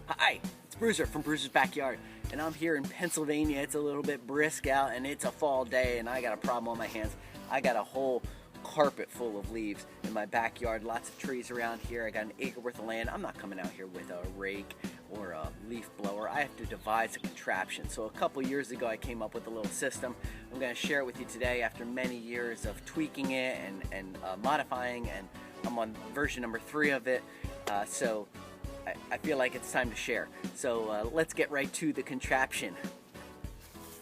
Hi, it's Bruiser from Bruiser's Backyard, and I'm here in Pennsylvania. It's a little bit brisk out, and it's a fall day, and I got a problem on my hands. I got a whole carpet full of leaves in my backyard, lots of trees around here. I got an acre worth of land. I'm not coming out here with a rake or a leaf blower. I have to devise a contraption. So a couple years ago, I came up with a little system. I'm going to share it with you today after many years of tweaking it and modifying, and I'm on version number 3 of it. So I feel like it's time to share. So let's get right to the contraption.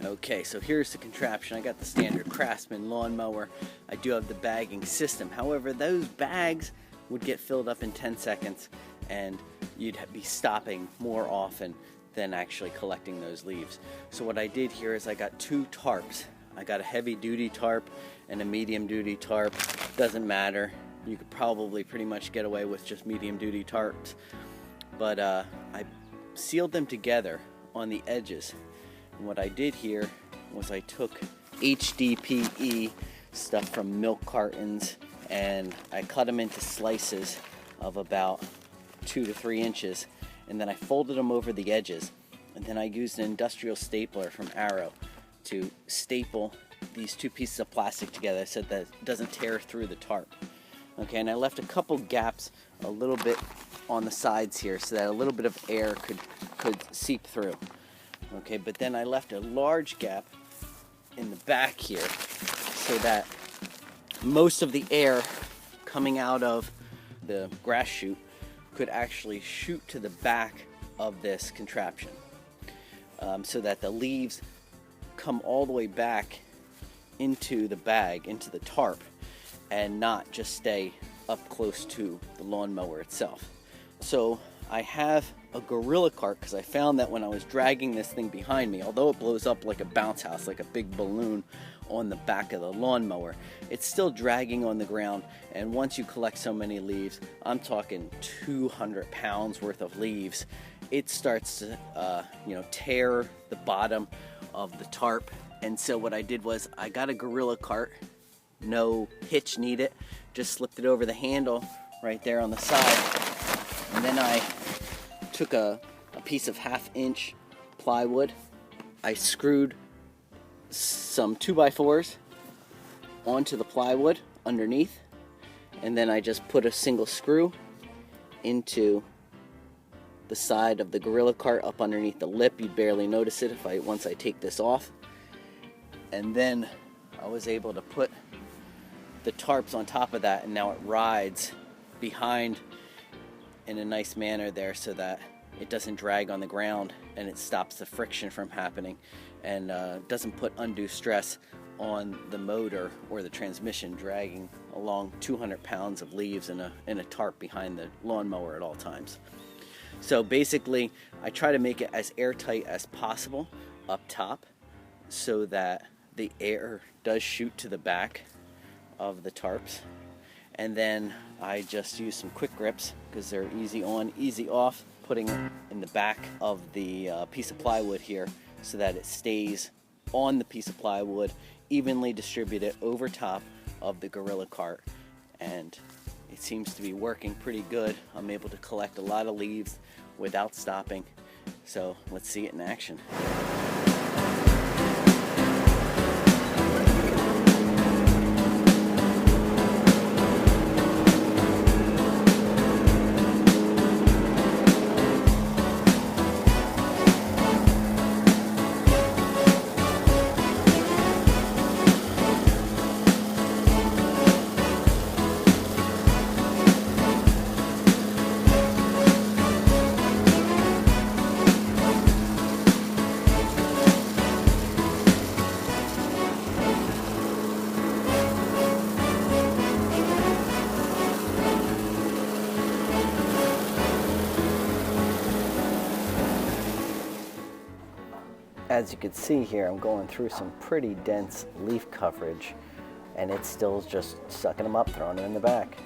Okay, so here's the contraption. I got the standard Craftsman lawnmower. I do have the bagging system. However, those bags would get filled up in 10 seconds and you'd be stopping more often than actually collecting those leaves. So what I did here is I got 2 tarps. I got a heavy duty tarp and a medium duty tarp. Doesn't matter. You could probably pretty much get away with just medium duty tarps. But I sealed them together on the edges. And what I did here was I took HDPE stuff from milk cartons and I cut them into slices of about 2 to 3 inches, and then I folded them over the edges, and then I used an industrial stapler from Arrow to staple these 2 pieces of plastic together so that it doesn't tear through the tarp. Okay, and I left a couple gaps a little bit on the sides here so that a little bit of air could seep through. Okay, but then I left a large gap in the back here so that most of the air coming out of the grass chute could actually shoot to the back of this contraption, so that the leaves come all the way back into the bag, into the tarp, and not just stay up close to the lawnmower itself. So I have a gorilla cart because I found that when I was dragging this thing behind me, although it blows up like a bounce house, like a big balloon on the back of the lawnmower, it's still dragging on the ground. And once you collect so many leaves, I'm talking 200 pounds worth of leaves, it starts to tear the bottom of the tarp. And so what I did was I got a gorilla cart, no hitch needed, just slipped it over the handle right there on the side, and then I took a piece of 1/2 inch plywood. I screwed some 2x4s onto the plywood underneath, and then I just put a single screw into the side of the gorilla cart up underneath the lip. You'd barely notice it once I take this off. And then I was able to put the tarps on top of that, and now it rides behind in a nice manner there so that it doesn't drag on the ground, and it stops the friction from happening, and doesn't put undue stress on the motor or the transmission dragging along 200 pounds of leaves in a tarp behind the lawnmower at all times. So basically I try to make it as airtight as possible up top so that the air does shoot to the back of the tarps, and then I just use some quick grips because they're easy on, easy off, putting it in the back of the piece of plywood here so that it stays on the piece of plywood, evenly distributed over top of the gorilla cart, and it seems to be working pretty good. I'm able to collect a lot of leaves without stopping, so let's see it in action. As you can see here, I'm going through some pretty dense leaf coverage, and it's still just sucking them up, throwing them in the back.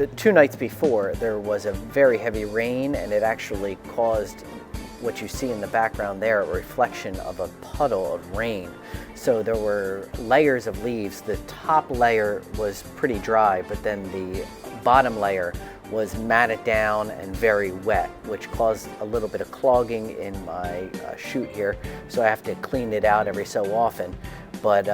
the 2 nights before, there was a very heavy rain, and it actually caused what you see in the background there, a reflection of a puddle of rain. So there were layers of leaves. The top layer was pretty dry, but then the bottom layer was matted down and very wet, which caused a little bit of clogging in my chute here. So I have to clean it out every so often. But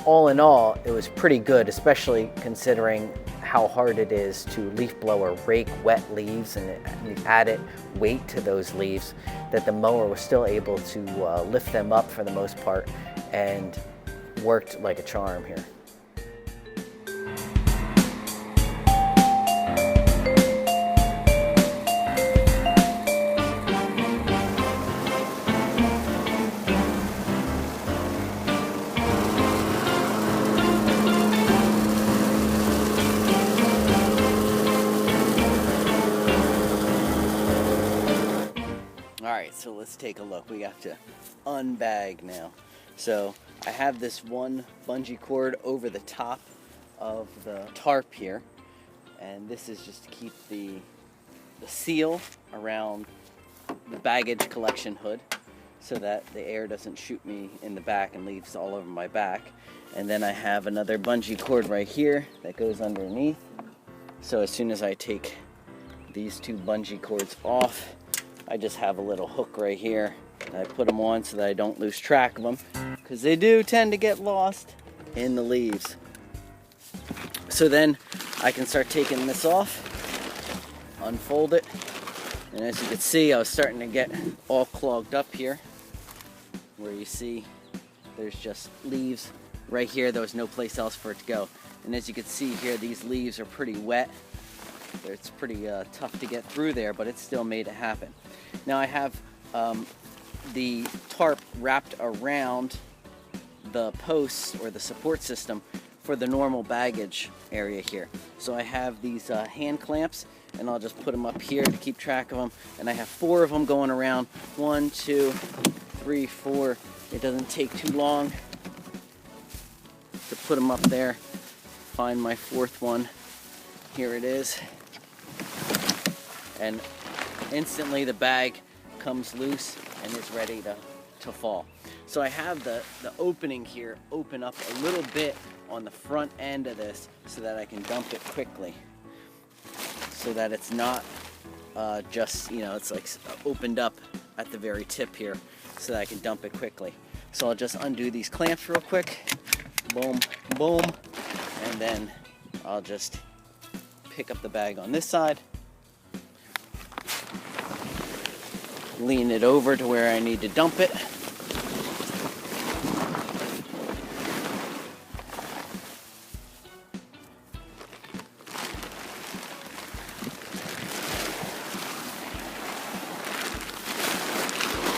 all in all, it was pretty good, especially considering how hard it is to leaf blow or rake wet leaves and the added weight to those leaves, that the mower was still able to lift them up for the most part and worked like a charm here. Alright, so let's take a look. We have to unbag now. So I have this one bungee cord over the top of the tarp here, and this is just to keep the seal around the baggage collection hood so that the air doesn't shoot me in the back and leaves all over my back. And then I have another bungee cord right here that goes underneath. So as soon as I take these 2 bungee cords off, I just have a little hook right here, and I put them on so that I don't lose track of them, because they do tend to get lost in the leaves. So then I can start taking this off, unfold it, and as you can see, I was starting to get all clogged up here, where you see there's just leaves right here. There was no place else for it to go. And as you can see here, these leaves are pretty wet. It's pretty tough to get through there, but it still made it happen. Now I have the tarp wrapped around the posts or the support system for the normal baggage area here. So I have these hand clamps, and I'll just put them up here to keep track of them. And I have 4 of them going around. 1, 2, 3, 4. It doesn't take too long to put them up there. Find my 4th one. Here it is. And instantly the bag comes loose and is ready to fall. So I have the opening here open up a little bit on the front end of this so that I can dump it quickly, so that it's not just, it's like opened up at the very tip here, so that I can dump it quickly. So I'll just undo these clamps real quick, boom, boom, and then I'll just pick up the bag on this side, lean it over to where I need to dump it,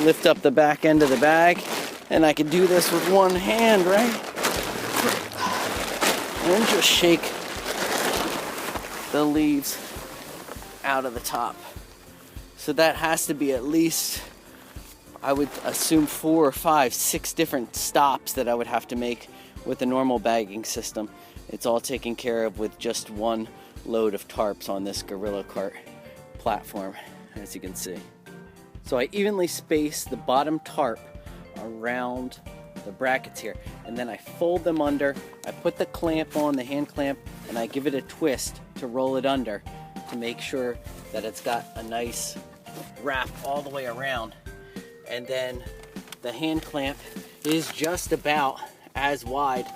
lift up the back end of the bag, and I can do this with one hand, right? And just shake the leaves out of the top. So that has to be at least, I would assume 4 or 5, 6 different stops that I would have to make with a normal bagging system. It's all taken care of with just one load of tarps on this Gorilla Cart platform, as you can see. So I evenly space the bottom tarp around the brackets here, and then I fold them under. I put the clamp on, the hand clamp, and I give it a twist to roll it under to make sure that it's got a nice wrap all the way around. And then the hand clamp is just about as wide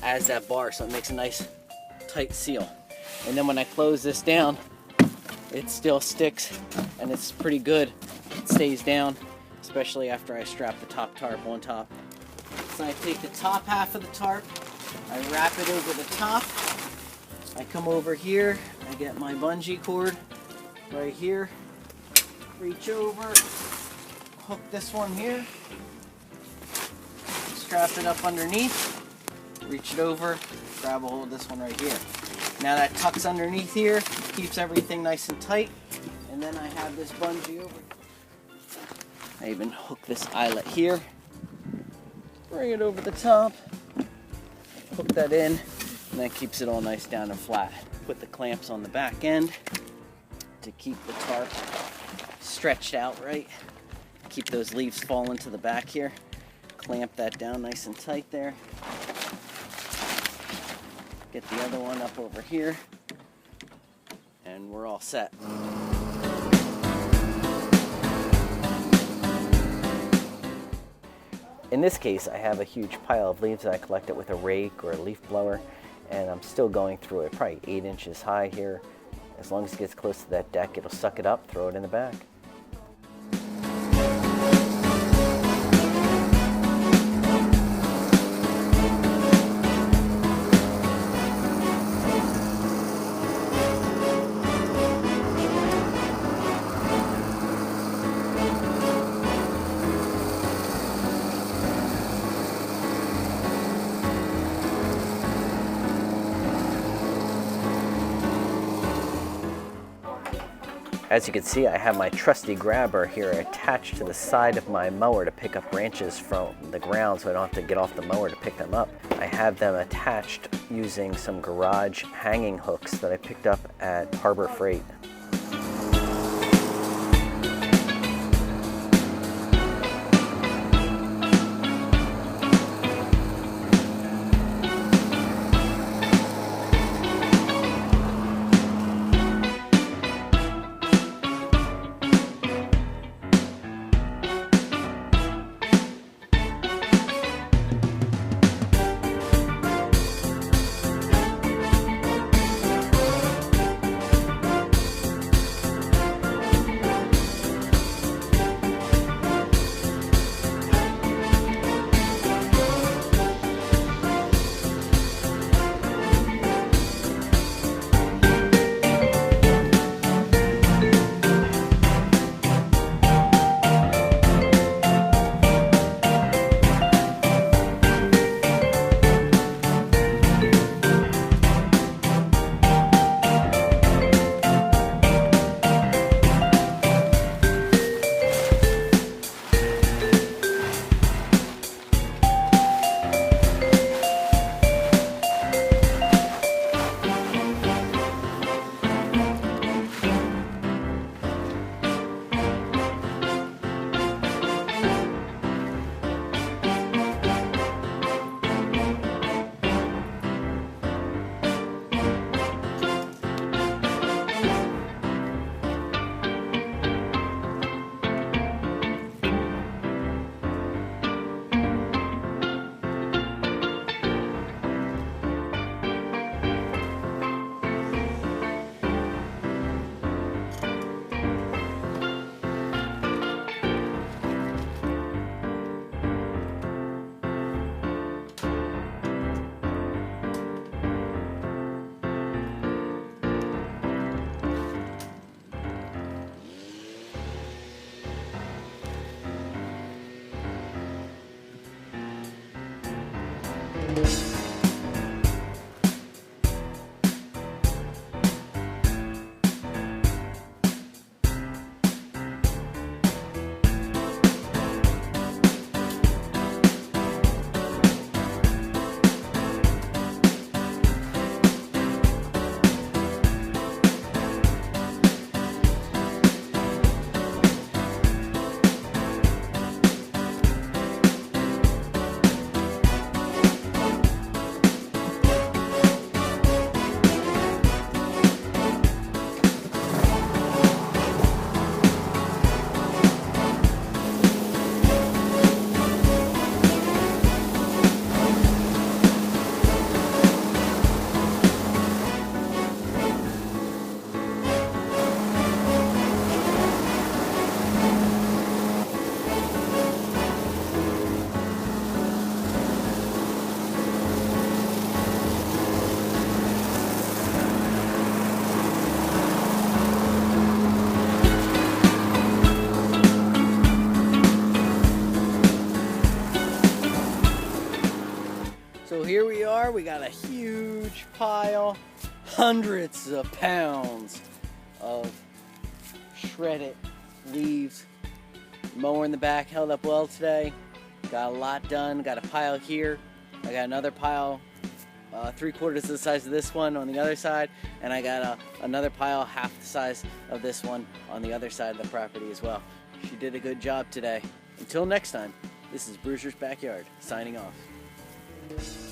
as that bar, so it makes a nice tight seal. And then when I close this down, it still sticks and it's pretty good. It stays down, especially after I strap the top tarp on top. So I take the top half of the tarp, I wrap it over the top, I come over here, I get my bungee cord right here, reach over, hook this one here, strap it up underneath, reach it over, grab a hold of this one right here. Now that tucks underneath here, keeps everything nice and tight, and then I have this bungee over. I even hook this eyelet here, bring it over the top, hook that in, and that keeps it all nice down and flat. Put the clamps on the back end to keep the tarp stretched out right. Keep those leaves falling to the back here. Clamp that down nice and tight there. Get the other one up over here, and we're all set. In this case, I have a huge pile of leaves that I collected with a rake or a leaf blower, and I'm still going through it, probably 8 inches high here. As long as it gets close to that deck, it'll suck it up, throw it in the bag. As you can see, I have my trusty grabber here attached to the side of my mower to pick up branches from the ground so I don't have to get off the mower to pick them up. I have them attached using some garage hanging hooks that I picked up at Harbor Freight. So here we are, we got a huge pile, hundreds of pounds of shredded leaves. Mower in the back held up well today. Got a lot done, got a pile here. I got another pile 3/4 of the size of this one on the other side, and I got another pile half the size of this one on the other side of the property as well. She did a good job today. Until next time, this is Bruiser's Backyard, signing off.